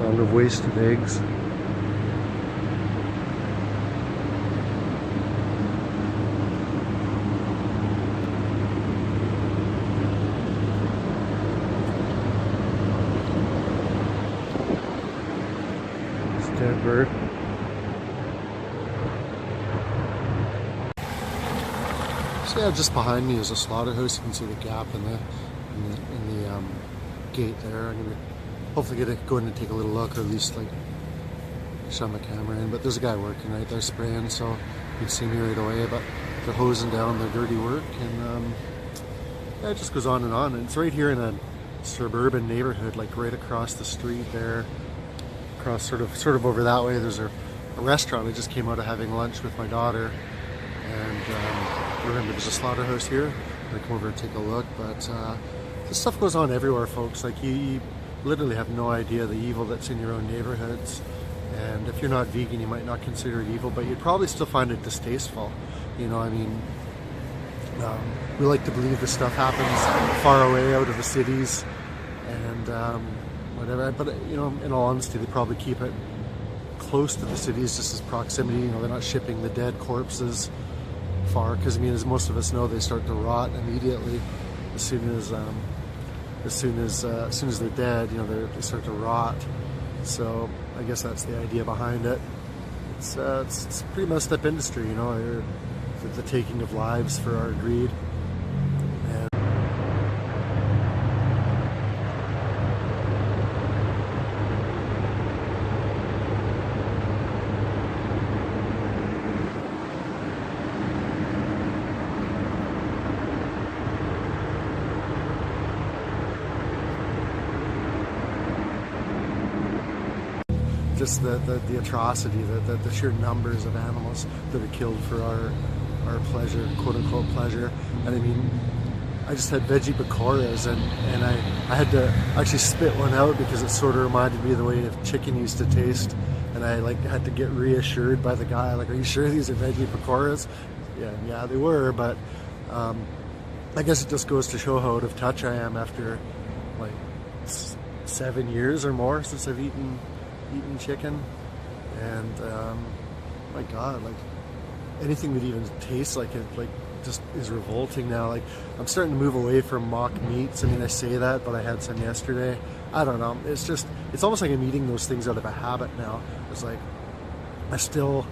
Mound of wasted eggs. Dead bird. So yeah, just behind me is a slaughterhouse. You can see the gap in the gate there. I'm gonna hopefully go in and take a little look, or at least like shove my camera in. But there's a guy working right there spraying, so you can see me right away. But they're hosing down their dirty work, and yeah, it just goes on. And it's right here in a suburban neighborhood, like right across the street there. Sort of over that way, there's a restaurant. I just came out of having lunch with my daughter, and remember there's a slaughterhouse here. I come over and take a look, but this stuff goes on everywhere, folks. Like you literally have no idea the evil that's in your own neighborhoods, and if you're not vegan, you might not consider it evil, but you'd probably still find it distasteful. You know, I mean, we like to believe this stuff happens far away out of the cities, and whatever, but you know, in all honesty, they probably keep it close to the cities just as proximity. You know, they're not shipping the dead corpses far, because I mean, as most of us know, they start to rot immediately as soon as they're dead. You know, they start to rot. So I guess that's the idea behind it. It's a pretty messed up industry, you know, the taking of lives for our greed. Just the atrocity, the sheer numbers of animals that are killed for our pleasure, quote unquote pleasure. And I mean, I just had veggie pakoras, and I had to actually spit one out because it sort of reminded me of the way chicken used to taste. And I like had to get reassured by the guy, like, are you sure these are veggie pakoras? Yeah, they were, but I guess it just goes to show how out of touch I am after like 7 years or more since I've eaten chicken. And my god, like anything that even tastes like it, like, just is revolting now. Like, I'm starting to move away from mock meats. I mean, I say that, but I had some yesterday. I don't know, it's almost like I'm eating those things out of a habit now. It's like I still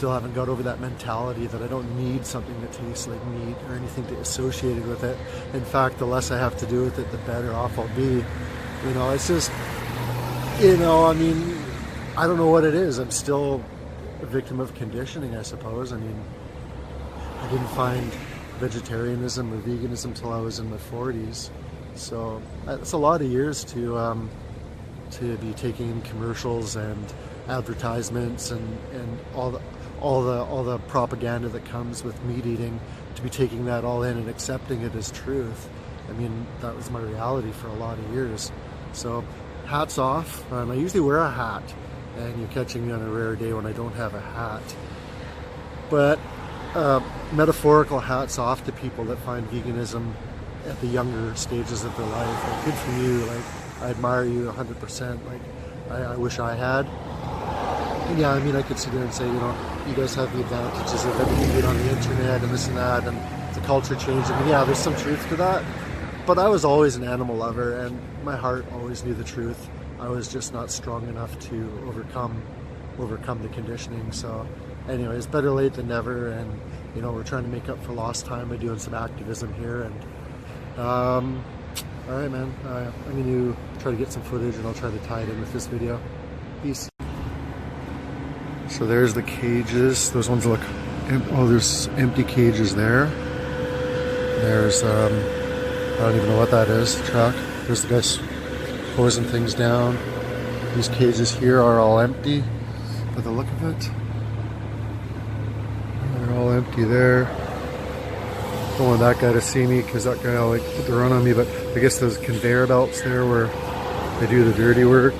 haven't got over that mentality that I don't need something that tastes like meat or anything associated with it. In fact, the less I have to do with it, the better off I'll be. You know, it's just, you know, I mean, I don't know what it is. I'm still a victim of conditioning, I suppose. I mean, I didn't find vegetarianism or veganism until I was in my 40s. So it's a lot of years to be taking in commercials and advertisements and all the propaganda that comes with meat eating, to be taking that all in and accepting it as truth. I mean, that was my reality for a lot of years. So hats off. I usually wear a hat, and you're catching me on a rare day when I don't have a hat. But metaphorical hats off to people that find veganism at the younger stages of their life. Like, good for you. Like, I admire you 100%. Like, I wish I had. And yeah, I mean, I could sit there and say, you know, you guys have the advantages of everything being on the internet and this and that, and the culture changing. And yeah, there's some truth to that. But I was always an animal lover, and my heart always knew the truth. I was just not strong enough to overcome the conditioning. So anyways, better late than never, and you know, we're trying to make up for lost time by doing some activism here. And all right, man, I'm going to try to get some footage, and I'll try to tie it in with this video. Peace. So there's the cages. Those ones look, oh, there's empty cages there. There's I don't even know what that is, the truck. There's the guys hosing things down. These cages here are all empty by the look of it. They're all empty there. Don't want that guy to see me, because that guy will like put the run on me, but I guess those conveyor belts there where they do the dirty work.